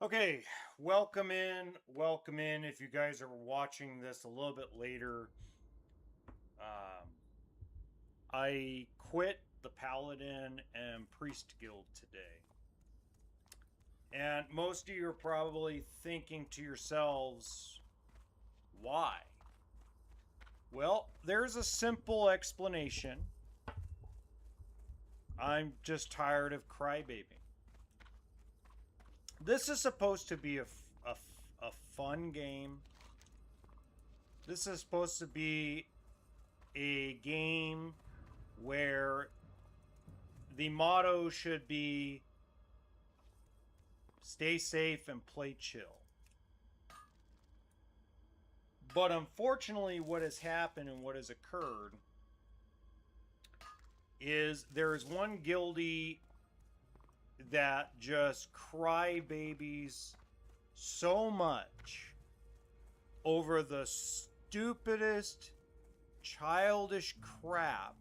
Okay, welcome in. Welcome in. If you guys are watching this a little bit later, um, I quit the Paladin and Priest Guild today. And most of you are probably thinking to yourselves, why? Well, there's a simple explanation. I'm just tired of crybaby. This is supposed to be a fun game. This is supposed to be a game where the motto should be stay safe and play chill. But unfortunately, what has happened and what has occurred is there is one guildie that just cry babies so much over the stupidest childish crap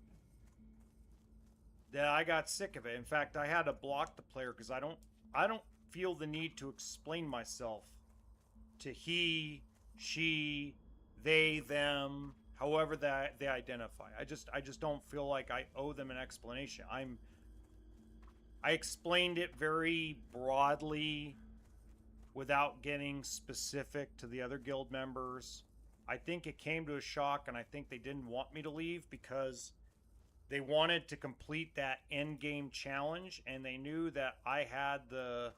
that I got sick of it. In fact, I had to block the player because I don't feel the need to explain myself to he, she, they, them, however that they identify. I just don't feel like I owe them an explanation. I explained it very broadly without getting specific to the other guild members. I think it came to a shock, and I think they didn't want me to leave because they wanted to complete that end game challenge, and they knew that I had the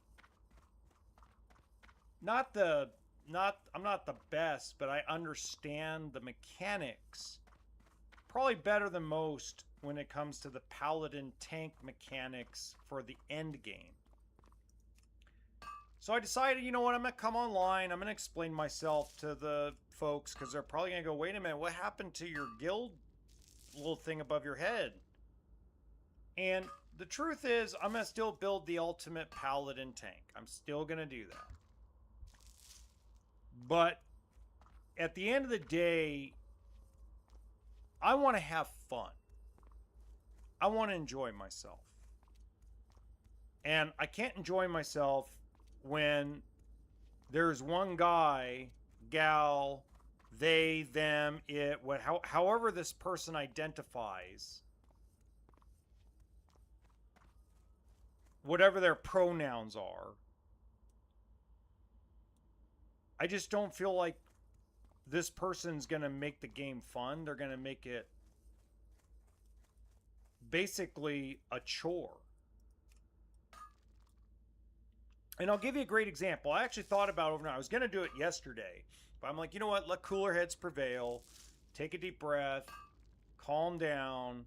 not the not I'm not the best, but I understand the mechanics probably better than most when it comes to the Paladin tank mechanics for the end game. So I decided, you know what, I'm going to come online. I'm going to explain myself to the folks because they're probably going to go, wait a minute, what happened to your guild little thing above your head? And the truth is, I'm going to still build the ultimate Paladin tank. I'm still going to do that. But at the end of the day, I want to have fun. I want to enjoy myself. And I can't enjoy myself when there's one guy, gal, they, them, it, however this person identifies, whatever their pronouns are. I just don't feel like this person's going to make the game fun. They're going to make it basically a chore. And I'll give you a great example. I actually thought about it overnight. I was going to do it yesterday, but I'm like, you know what? Let cooler heads prevail. Take a deep breath. Calm down.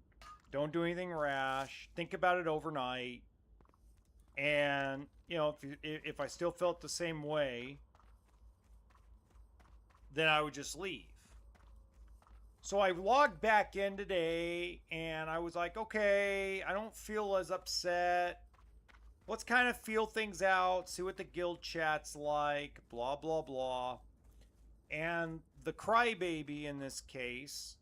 Don't do anything rash. Think about it overnight. And, you know, if I still felt the same way, then I would just leave. So I logged back in today and I was like, okay, I don't feel as upset. Let's kind of feel things out, see what the guild chat's like, blah, blah, blah. And the crybaby in this case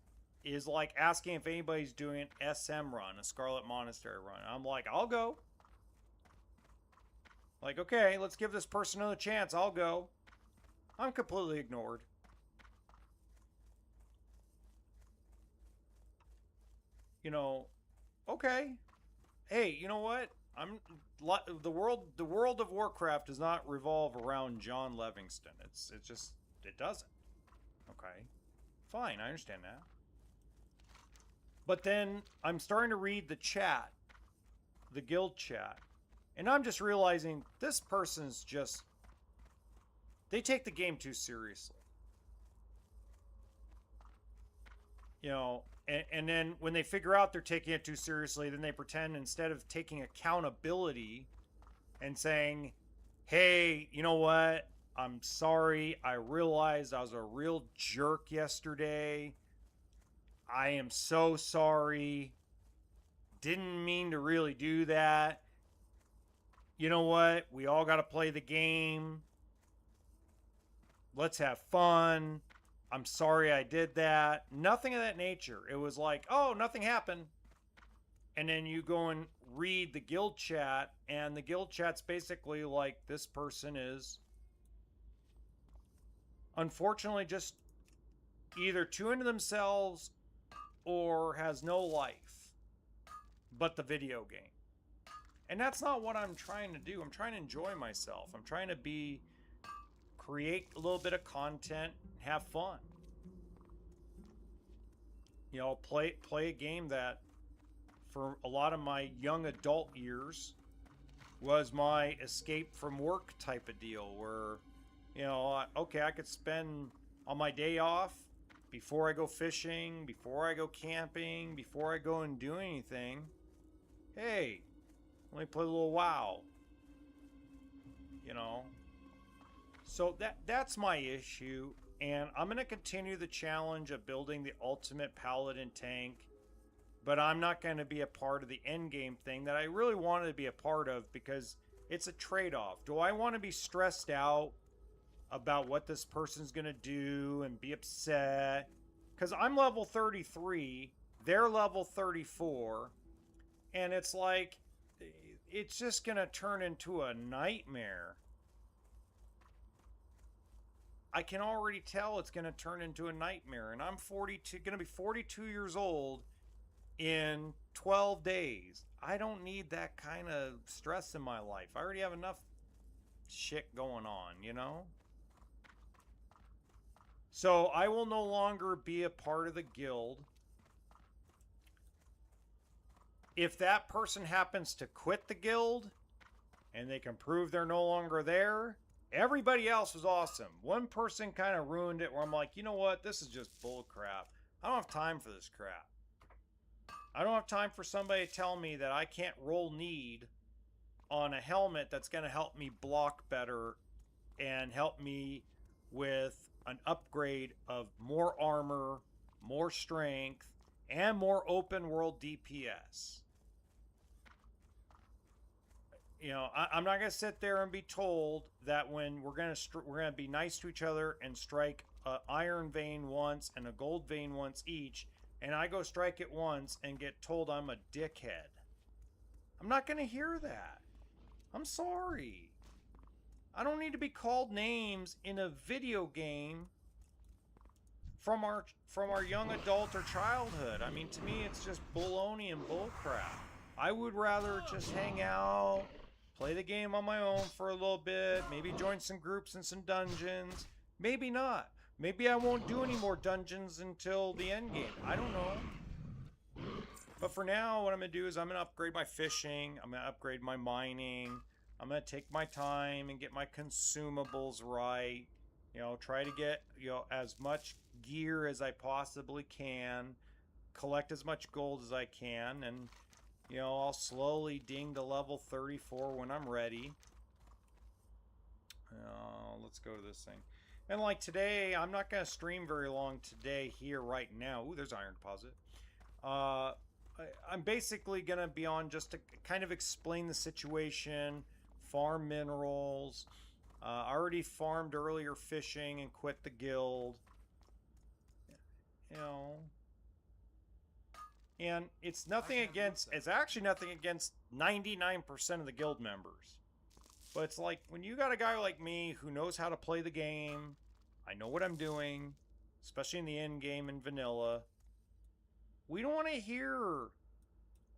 is like asking if anybody's doing an SM run, a Scarlet Monastery run. I'm like, I'll go. Like, okay, let's give this person another chance. I'll go. I'm completely ignored. You know, okay. Hey, you know what? The world of Warcraft does not revolve around John Livingston. It doesn't. Okay. Fine, I understand that. But then I'm starting to read the chat, the guild chat, and I'm just realizing this person's just they take the game too seriously. You know, and then when they figure out they're taking it too seriously, then they pretend instead of taking accountability and saying, hey, you know what? I'm sorry. I realized I was a real jerk yesterday. I am so sorry. Didn't mean to really do that. You know what? We all got to play the game. Let's have fun. I'm sorry I did that. Nothing of that nature. It was like, oh, nothing happened. and then you go and read the guild chat, and the guild chat's basically like, this person is unfortunately just either too into themselves or has no life but the video game. And that's not what I'm trying to do. I'm trying to enjoy myself. I'm trying to create a little bit of content, have fun. You know, play a game that for a lot of my young adult years was my escape from work type of deal, where, you know, okay, I could spend on my day off, before I go fishing, before I go camping, before I go and do anything, hey, let me play a little WoW. You know? So that's my issue, and I'm going to continue the challenge of building the ultimate Paladin tank, but I'm not going to be a part of the endgame thing that I really wanted to be a part of, because it's a trade-off. Do I want to be stressed out about what this person's going to do and be upset? Because I'm level 33, they're level 34, and it's like, it's just going to turn into a nightmare. I can already tell it's going to turn into a nightmare, and I'm going to be 42 years old in 12 days. I don't need that kind of stress in my life. I already have enough shit going on, you know? So I will no longer be a part of the guild. If that person happens to quit the guild and they can prove they're no longer there, everybody else was awesome. One person kind of ruined it, where I'm like, you know what? This is just bull crap. I don't have time for this crap. I don't have time for somebody to tell me that I can't roll need on a helmet that's going to help me block better and help me with an upgrade of more armor, more strength, and more open world DPS. You know, I'm not going to sit there and be told that when we're going to be nice to each other and strike an iron vein once and a gold vein once each, and I go strike it once and get told I'm a dickhead. I'm not going to hear that. I'm sorry. I don't need to be called names in a video game from our young adult or childhood. I mean, to me, it's just baloney and bullcrap. I would rather just hang out, play the game on my own for a little bit, maybe join some groups and some dungeons. Maybe not. Maybe I won't do any more dungeons until the end game. I don't know. But for now, what I'm going to do is I'm going to upgrade my fishing. I'm going to upgrade my mining. I'm going to take my time and get my consumables right. You know, try to get, you know, as much gear as I possibly can. Collect as much gold as I can. And, you know, I'll slowly ding to level 34 when I'm ready. Let's go to this thing. And like today, I'm not going to stream very long today here right now. Ooh, there's iron deposit. I'm basically going to be on just to kind of explain the situation, farm minerals. I already farmed earlier fishing and quit the guild. You know. And it's nothing against, it's actually nothing against 99% of the guild members. But it's like, when you got a guy like me who knows how to play the game, I know what I'm doing, especially in the end game and vanilla, we don't want to hear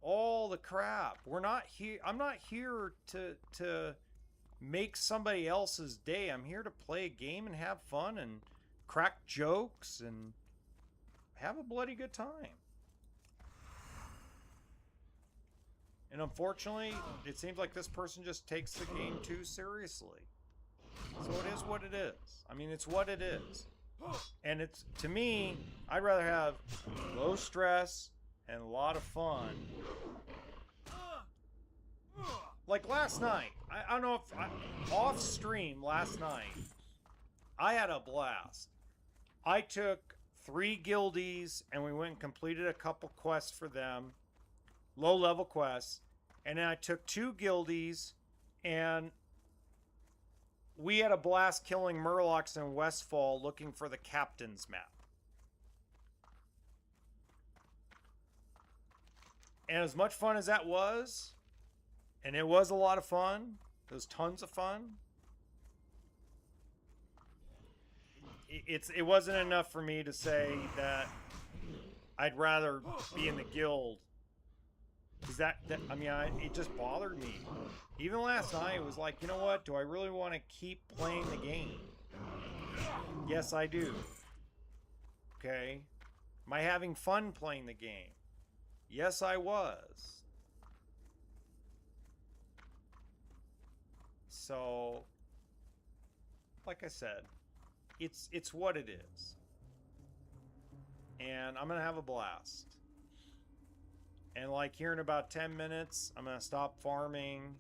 all the crap. We're not here, I'm not here to make somebody else's day. I'm here to play a game and have fun and crack jokes and have a bloody good time. And unfortunately, it seems like this person just takes the game too seriously. So it is what it is. I mean, it's what it is. And it's, to me, I'd rather have low stress and a lot of fun. Like last night, I don't know if, off stream last night, I had a blast. I took 3 guildies and we went and completed a couple quests for them. Low-level quests, and then I took 2 guildies, and we had a blast killing Murlocs in Westfall looking for the captain's map. And as much fun as that was, and it was a lot of fun, it was tons of fun, it wasn't enough for me to say that I'd rather be in the guild. Because I mean, it just bothered me. Even last night, it was like, you know what? Do I really want to keep playing the game? Yes, I do. Okay. Am I having fun playing the game? Yes, I was. So, like I said, it's what it is. And I'm going to have a blast. And like here in about 10 minutes, I'm going to stop farming.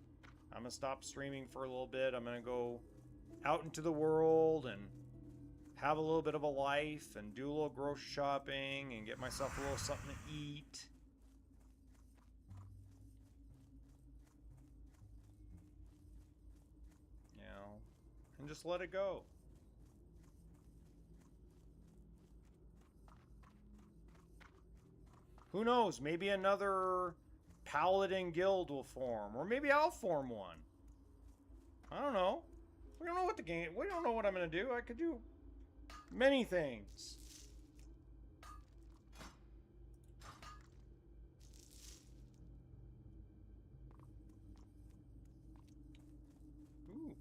I'm going to stop streaming for a little bit. I'm going to go out into the world and have a little bit of a life and do a little grocery shopping and get myself a little something to eat. You know, and just let it go. Who knows? Maybe another Paladin guild will form, or maybe I'll form one. I don't know. We don't know what the game. We don't know what I'm gonna do. I could do many things. Ooh.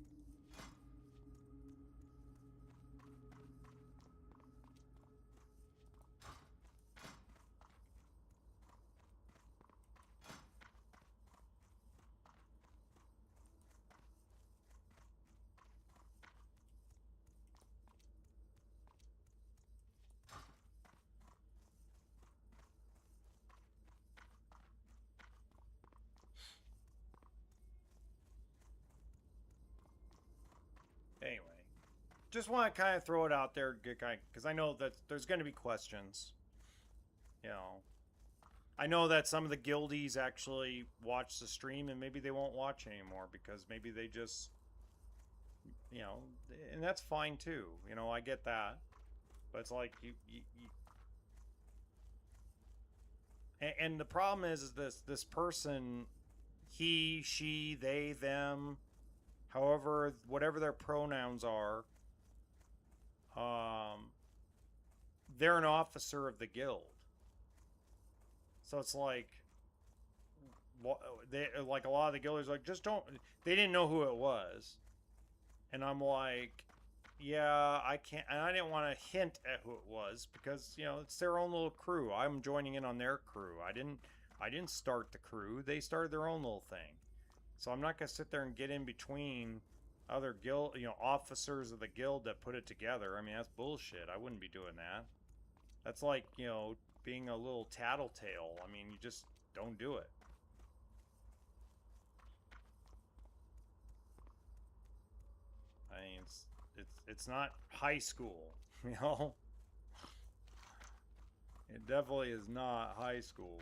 Anyway, just want to kind of throw it out there, because I know that there's going to be questions. You know, I know that some of the guildies actually watch the stream, and maybe they won't watch anymore because maybe they just, you know, and that's fine too. You know, I get that, but it's like and the problem is this person, he, she, they, them, however, whatever their pronouns are, they're an officer of the guild. So it's like, they like a lot of the guildies like just don't. They didn't know who it was, and I'm like, yeah, I can't. And I didn't want to hint at who it was because you know it's their own little crew. I'm joining in on their crew. I didn't start the crew. They started their own little thing. So I'm not gonna sit there and get in between other guild, you know, officers of the guild that put it together. I mean, that's bullshit. I wouldn't be doing that. That's like, you know, being a little tattletale. I mean, you just don't do it. I mean, it's not high school, you know. It definitely is not high school.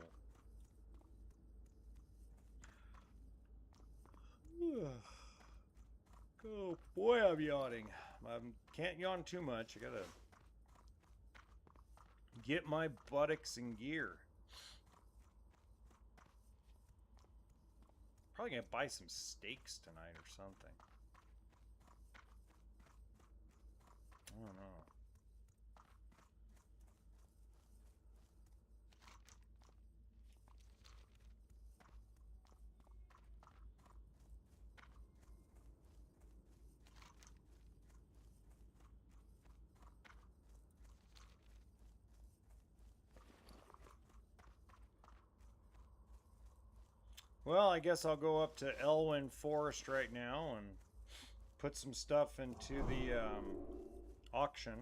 Oh boy, I'm yawning. I can't yawn too much. I gotta get my buttocks in gear. Probably gonna buy some steaks tonight or something. I don't know. Well, I guess I'll go up to Elwyn Forest right now and put some stuff into the auction.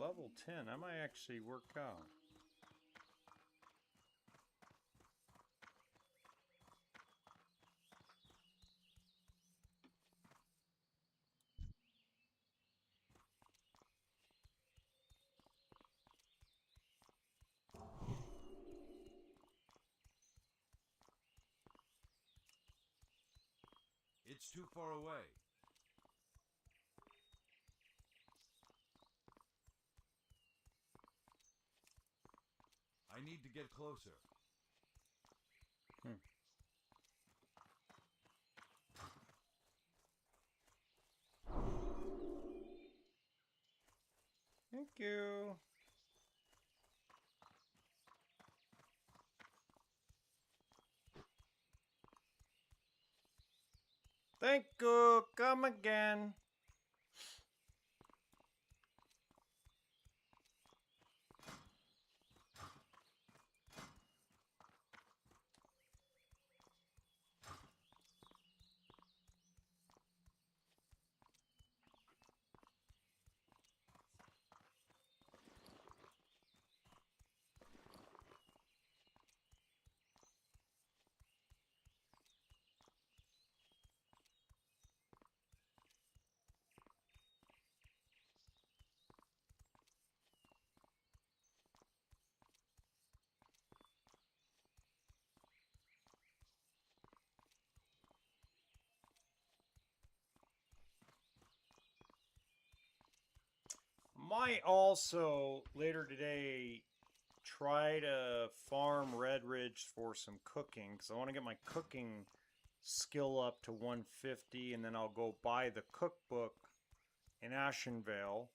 level 10. That might actually work out. It's too far away. I need to get closer. Thank you. Thank you. Come again. Might also later today try to farm Red Ridge for some cooking because I want to get my cooking skill up to 150, and then I'll go buy the cookbook in Ashenvale.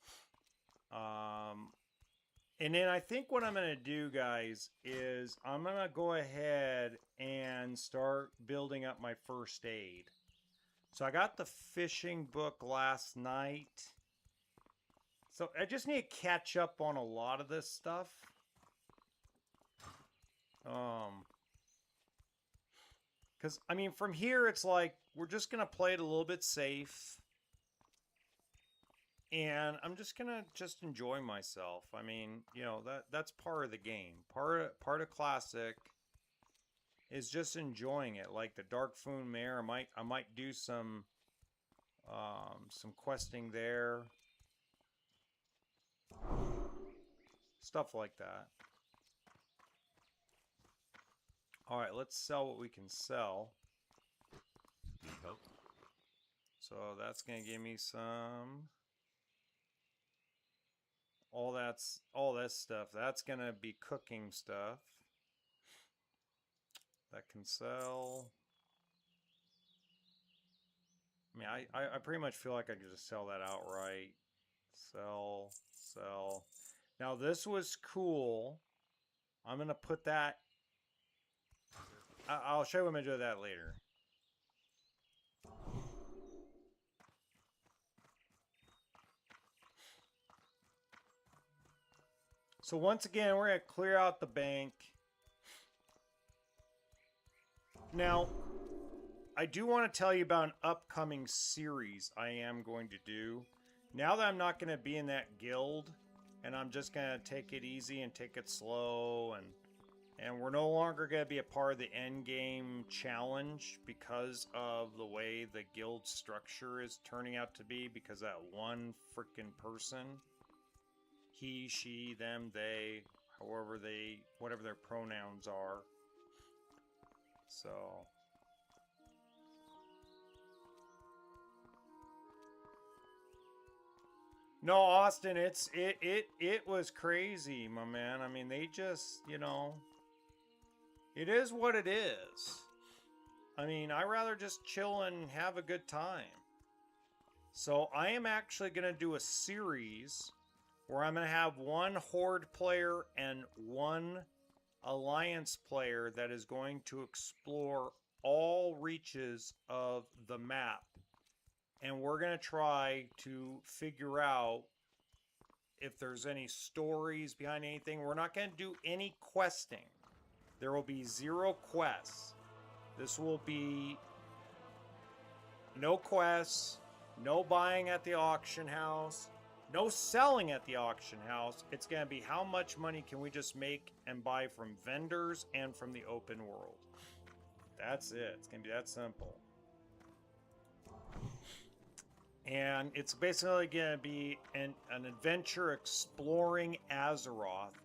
And then I think what I'm going to do, guys, is I'm going to go ahead and start building up my first aid. So I got the fishing book last night. So I just need to catch up on a lot of this stuff. Because, I mean, from here, it's like, we're just going to play it a little bit safe. And I'm just going to just enjoy myself. I mean, you know, that's part of the game. Part of Classic is just enjoying it. Like the Dark Foon Mare, I might do some questing there. Stuff like that. Alright, let's sell what we can sell. Need help? So that's going to give me some... all this stuff. That's going to be cooking stuff. That can sell. I mean, I pretty much feel like I could just sell that outright. Sell, sell. Now this was cool. I'm going to put that... I'll show you what I'm going to do with that later. So once again, we're going to clear out the bank. Now, I do want to tell you about an upcoming series I am going to do. Now that I'm not going to be in that guild, and I'm just going to take it easy and take it slow, and we're no longer going to be a part of the end game challenge because of the way the guild structure is turning out to be, because that one freaking person, he, she, them, they, whatever their pronouns are. So... no, Austin, it was crazy, my man. I mean, they just, you know, it is what it is. I mean, I'd rather just chill and have a good time. So I am actually going to do a series where I'm going to have one Horde player and one Alliance player that is going to explore all reaches of the map. And we're going to try to figure out if there's any stories behind anything. We're not going to do any questing. There will be 0 quests. This will be no quests, no buying at the auction house, No selling at the auction house. It's going to be how much money can we just make and buy from vendors and from the open world. That's it. It's going to be that simple. And it's basically going to be an adventure exploring Azeroth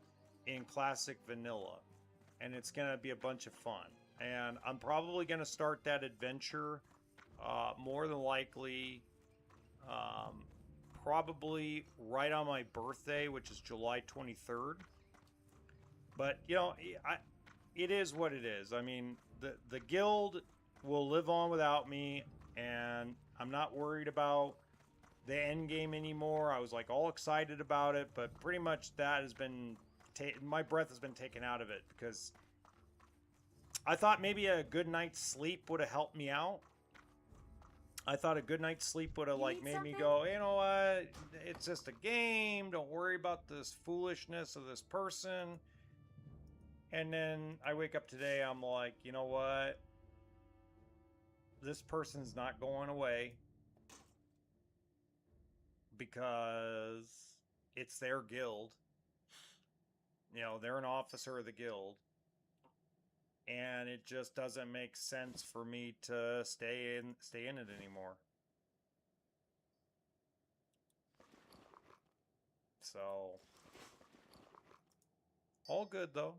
in classic vanilla. And it's going to be a bunch of fun. And I'm probably going to start that adventure more than likely probably right on my birthday, which is July 23rd. But, you know, it is what it is. I mean, the guild will live on without me, and I'm not worried about the end game anymore. I was like all excited about it, but pretty much that has been my breath has been taken out of it, because I thought maybe a good night's sleep would have helped me out. I thought a good night's sleep would have made me go, you know what, it's just a game, don't worry about this foolishness of this person. And then I wake up today, I'm like, you know what, this person's not going away, because it's their guild. You know, they're an officer of the guild. And it just doesn't make sense for me to stay in it anymore. So, all good though.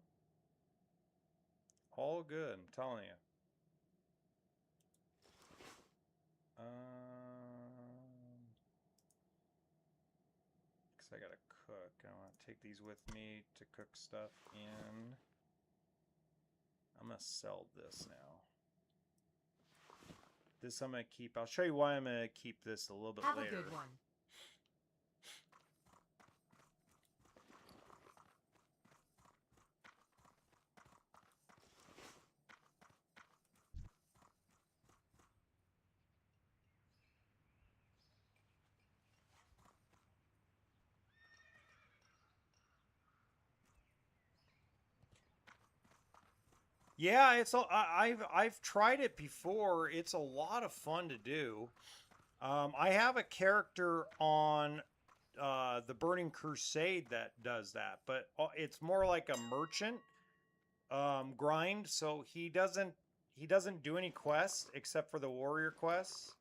All good, I'm telling you. Because I gotta cook. I want to take these with me to cook stuff in. I'm gonna sell this now. This I'm gonna keep. I'll show you why I'm gonna keep this a little bit later. Have a good one. Yeah, I've tried it before. It's a lot of fun to do. I have a character on the Burning Crusade that does that, but it's more like a merchant grind. So he doesn't do any quests except for the warrior quests.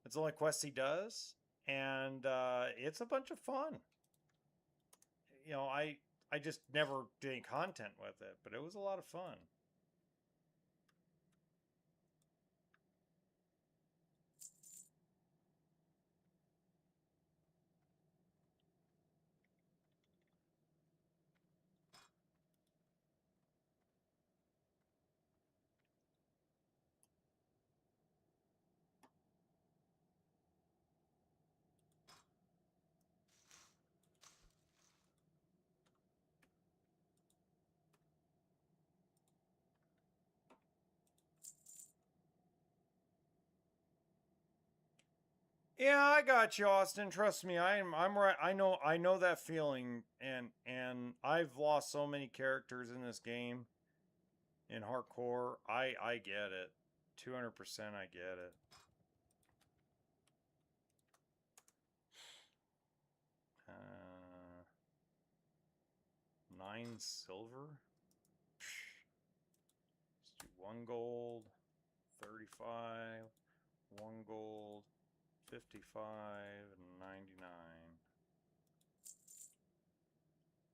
It's the only quests he does, and it's a bunch of fun. You know, I just never did any content with it, but it was a lot of fun. Yeah, I got you, Austin. Trust me, I'm right. I know that feeling, and I've lost so many characters in this game in hardcore. I get it. 200% I get it. Uh, 9 silver. Let's do 1 gold, 35, 1 gold, 55, and 99.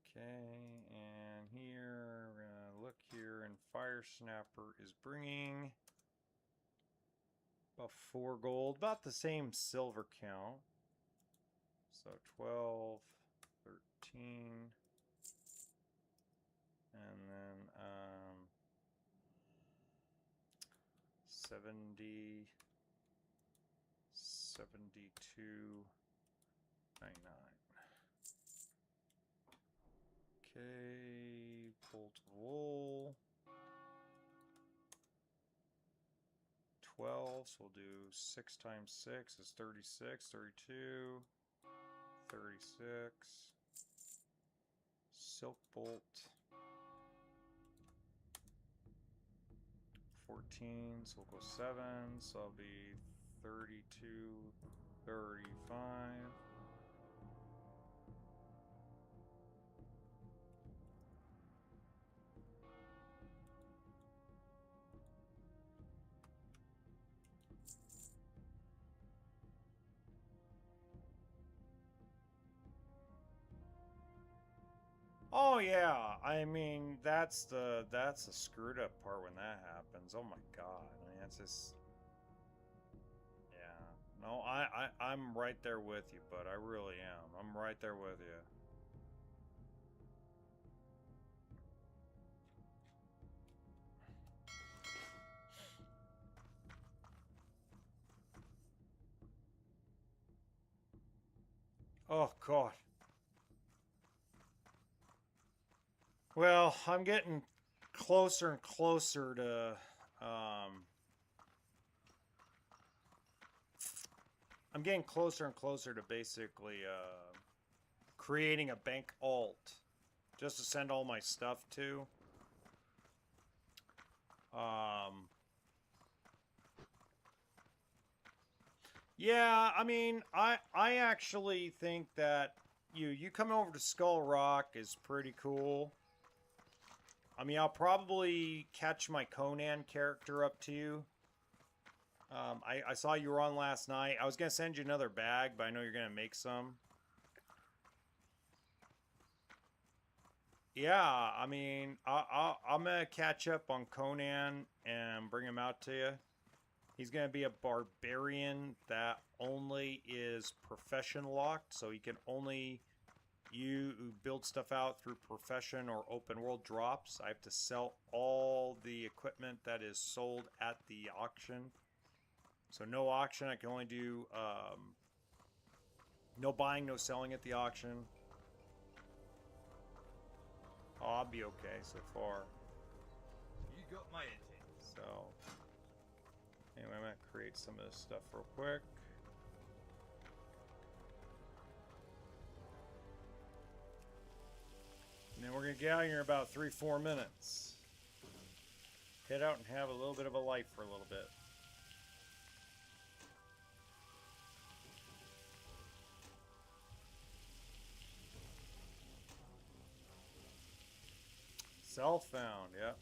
Okay, and here, we're gonna look here, and Fire Snapper is bringing about 4 gold, about the same silver count. So 12, 13, and then 70, 72, 99. Okay, bolt of wool. 12, so we'll do 6 times 6 is 36, 32, 36. Silk bolt. 14, so we'll go 7, so it'll be 32, 35. Oh yeah, I mean that's the screwed up part when that happens. Oh my god, I mean it's just yeah. No, I'm right there with you, bud. I really am. I'm right there with you. Oh god. Well, I'm getting closer and closer to I'm getting closer and closer to basically creating a bank alt just to send all my stuff to. Um, yeah, I mean, I actually think that you coming over to Skull Rock is pretty cool. I mean, I'll probably catch my Conan character up to you. I saw you were on last night. I was gonna send you another bag, but I know you're gonna make some. Yeah, I mean, I'm gonna catch up on Conan and bring him out to you. He's gonna be a barbarian that only is profession locked, so he can only you build stuff out through profession or open world drops. I have to sell all the equipment that is sold at the auction. So no auction. I can only do no buying, no selling at the auction. Oh, I'll be okay so far. You got my attention. So anyway, I'm gonna create some of this stuff real quick. And then we're gonna get out of here in about 3-4 minutes. Head out and have a little bit of a life for a little bit. Self found, yep.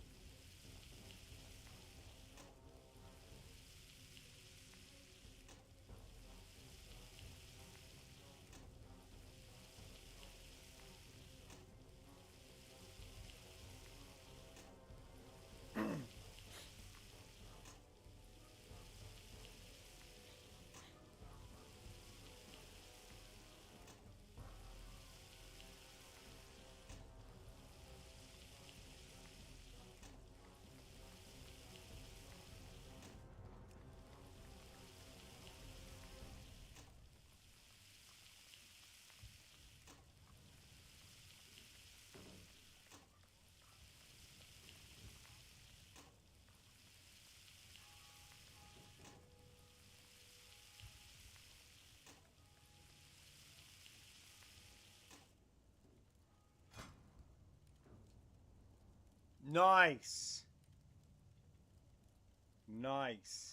Nice. Nice.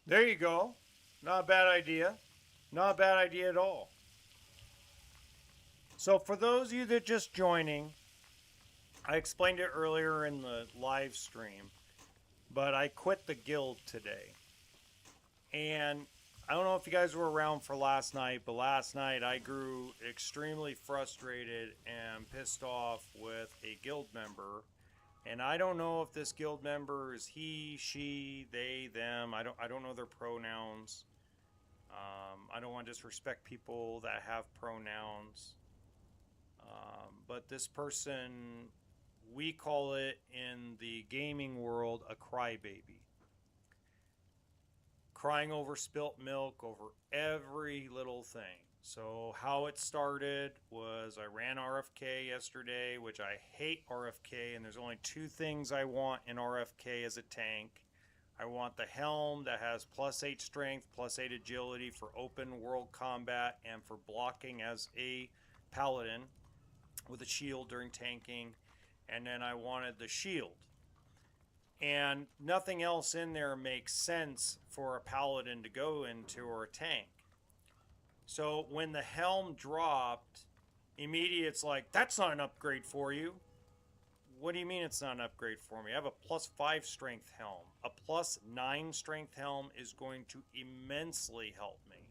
There you go. Not a bad idea. Not a bad idea at all. So for those of you that just joining, I explained it earlier in the live stream, but I quit the guild today. And I don't know if you guys were around for last night, but last night I grew extremely frustrated and pissed off with a guild member And I don't know if this guild member is he, she, they, them. I don't know their pronouns. I don't want to disrespect people that have pronouns. But this person, we call it in the gaming world a crybaby. Crying over spilt milk over every little thing. So how it started was I ran RFK yesterday, which I hate RFK, and there's only two things I want in RFK as a tank. I want the helm that has +8 strength, +8 agility for open world combat and for blocking as a paladin with a shield during tanking. And then I wanted the shield. And nothing else in there makes sense for a paladin to go into or a tank. So when the helm dropped, immediately it's like, that's not an upgrade for you. What do you mean it's not an upgrade for me? I have a +5 strength helm. A +9 strength helm is going to immensely help me.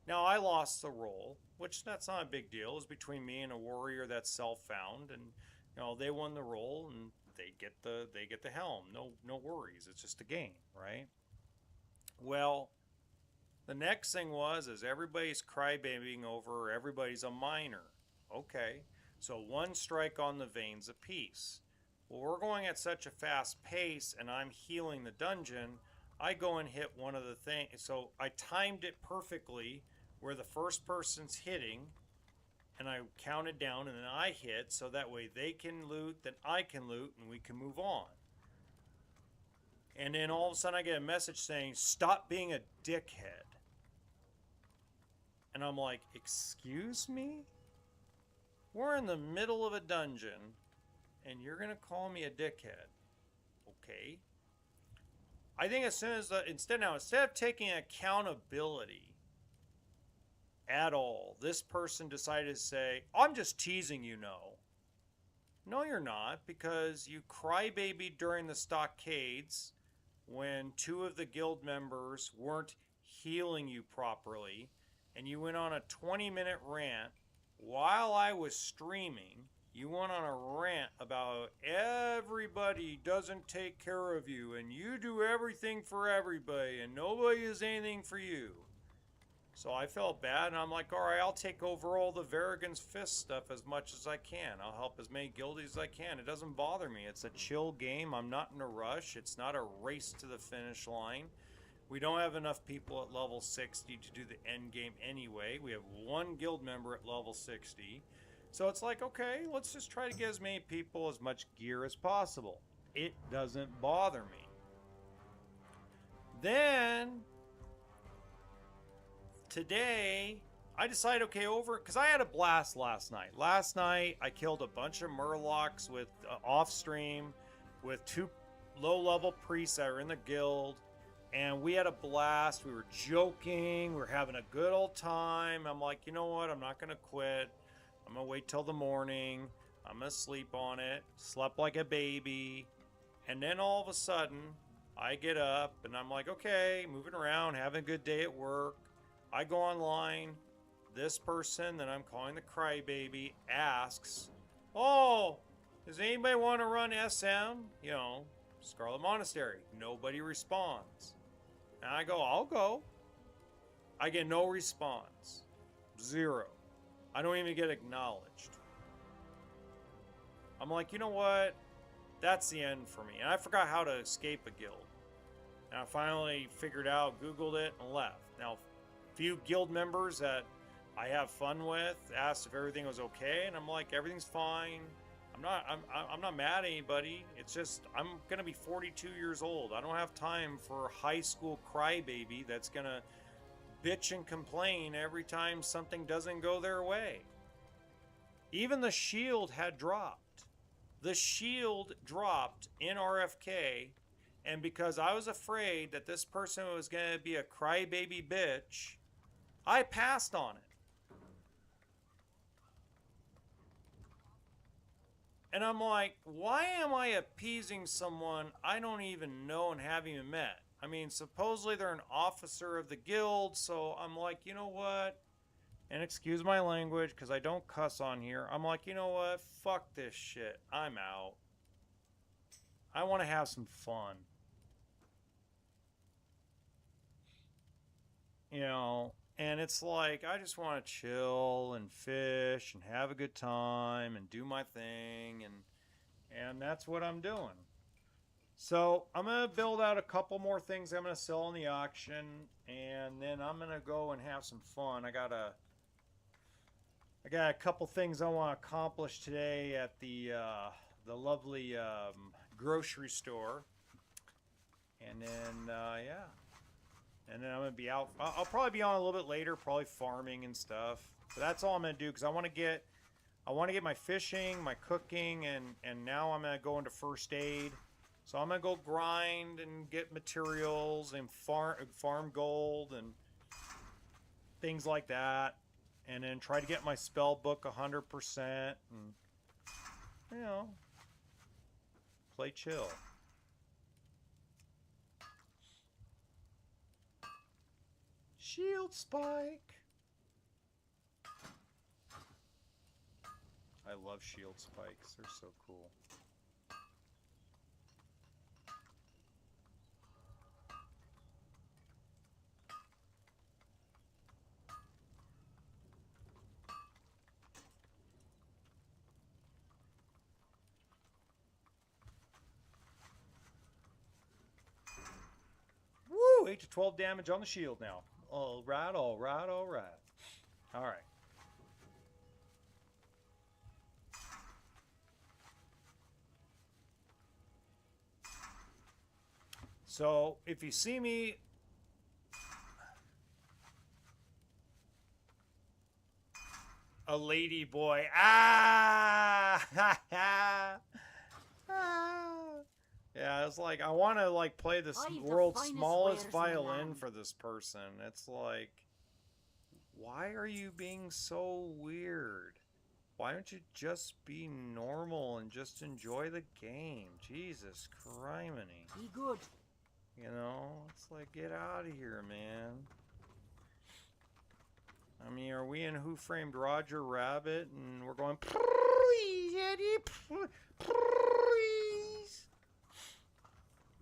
Now I lost the role, which that's not a big deal. It's between me and a warrior that's self-found, and they won the role and they get the helm. No worries. It's just a game, right? Well, the next thing is everybody's crybabying over everybody's a minor. Okay, so one strike on the veins apiece. Well, we're going at such a fast pace and I'm healing the dungeon, I go and hit one of the things. So I timed it perfectly where the first person's hitting and I counted down and then I hit so that way they can loot, then I can loot, and we can move on. And then all of a sudden I get a message saying, stop being a dickhead. And I'm like, excuse me? We're in the middle of a dungeon, and you're going to call me a dickhead. Okay. I think as soon as, instead of taking accountability at all, this person decided to say, I'm just teasing you, no. No, you're not, because you crybaby during the stockades when two of the guild members weren't healing you properly, and you went on a 20-minute rant while I was streaming. You went on a rant about everybody doesn't take care of you, and you do everything for everybody, and nobody is anything for you. So I felt bad, and I'm like, all right, I'll take over all the Varrigan's Fist stuff as much as I can. I'll help as many guildies as I can. It doesn't bother me. It's a chill game. I'm not in a rush. It's not a race to the finish line. We don't have enough people at level 60 to do the end game anyway. We have one guild member at level 60. So it's like, okay, let's just try to get as many people, as much gear as possible. It doesn't bother me. Then today, I decided, okay, because I had a blast last night. Last night, I killed a bunch of murlocs with off stream with 2 low-level priests that are in the guild, and we had a blast. We were joking. We were having a good old time. I'm like, you know what? I'm not going to quit. I'm going to wait till the morning. I'm going to sleep on it. Slept like a baby. And then all of a sudden, I get up, and I'm like, okay, moving around, having a good day at work. I go online. This person that I'm calling the crybaby asks, oh, does anybody want to run SM? Scarlet Monastery. Nobody responds. And I go, I'll go. I get no response. 0. I don't even get acknowledged. I'm like, you know what? That's the end for me. And I forgot how to escape a guild. And I finally figured out, Googled it, and left. Now, few guild members that I have fun with asked if everything was okay, and I'm like, everything's fine. I'm not mad at anybody. It's just I'm gonna be 42 years old. I don't have time for a high school crybaby that's gonna bitch and complain every time something doesn't go their way. Even the shield had dropped. The shield dropped in RFK, and because I was afraid that this person was gonna be a crybaby bitch, I passed on it. And I'm like, why am I appeasing someone I don't even know and haven't even met? I mean, supposedly they're an officer of the guild, so I'm like, you know what? And excuse my language, because I don't cuss on here. I'm like, you know what? Fuck this shit. I'm out. I want to have some fun. You know, and it's like I just want to chill and fish and have a good time and do my thing, and that's what I'm doing. So I'm gonna build out a couple more things I'm gonna sell in the auction, and then I'm gonna go and have some fun. I got a couple things I want to accomplish today at the lovely grocery store, and then yeah, and then I'm gonna be out. I'll probably be on a little bit later, probably farming and stuff. But that's all I'm gonna do because I want to get my fishing, my cooking, and now I'm gonna go into first aid. So I'm gonna go grind and get materials and farm gold and things like that, and then try to get my spell book 100%, and you know, play chill. Shield spike. I love shield spikes. They're so cool. Woo! 8 to 12 damage on the shield now. All right, all right, all right. All right. So if you see me, a lady boy, yeah, it's like I want to like play the world's smallest violin for this person. It's like, why are you being so weird? Why don't you just be normal and just enjoy the game? Jesus criminy. Be good. You know, it's like, get out of here, man. I mean, are we in Who Framed Roger Rabbit and we're going, please, Eddie, please?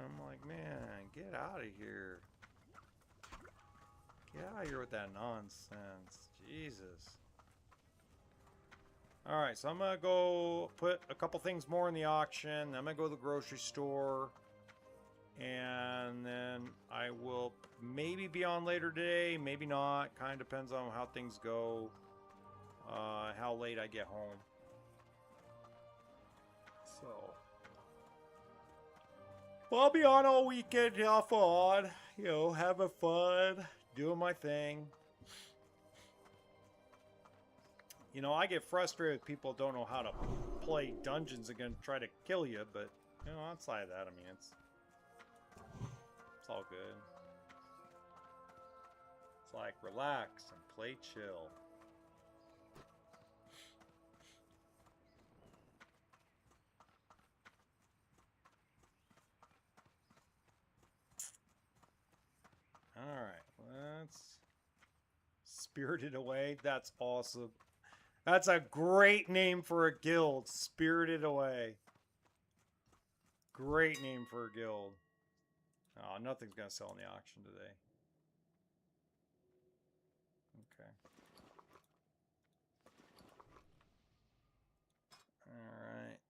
I'm like, man, get out of here. Get out of here with that nonsense. Jesus. Alright, so I'm going to go put a couple things more in the auction. I'm going to go to the grocery store. And then I will maybe be on later today, maybe not. Kind of depends on how things go, how late I get home. So, well, I'll be on all weekend, off on, you know, having fun, doing my thing. You know, I get frustrated with people who don't know how to play dungeons and gonna try to kill you, but, you know, outside of that, I mean, it's all good. It's like relax and play chill. Alright, let's Spirited Away. That's awesome. That's a great name for a guild. Spirited Away. Great name for a guild. Oh, nothing's gonna sell in the auction today. Okay. Alright.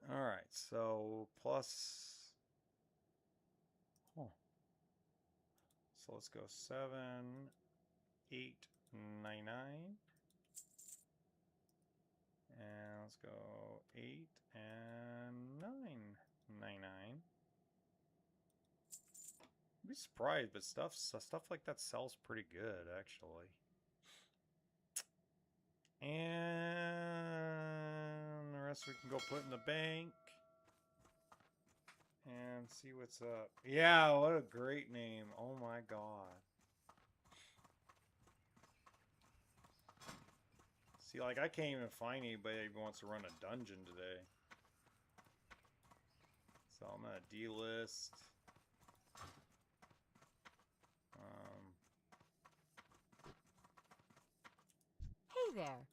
Alright, so plus... Oh. So let's go 7, 8, 9, 9. And let's go 8 and 9, 9, 9. I'd be surprised, but stuff like that sells pretty good, actually. And the rest we can go put in the bank. And see what's up. Yeah, what a great name. Oh my god. See, like, I can't even find anybody who wants to run a dungeon today. So I'm gonna delist. Hey there.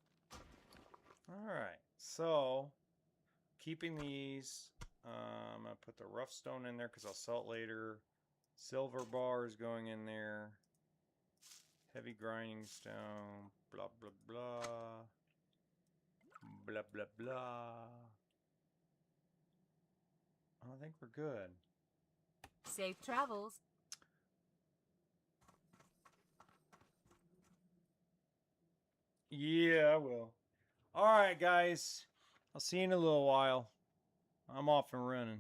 Alright, so keeping these, I'm gonna put the rough stone in there because I'll sell it later. Silver bars going in there. Heavy grinding stone. Blah blah blah. Blah blah blah. I think we're good. Safe travels. Yeah, I will. Alright, guys. I'll see you in a little while. I'm off and running.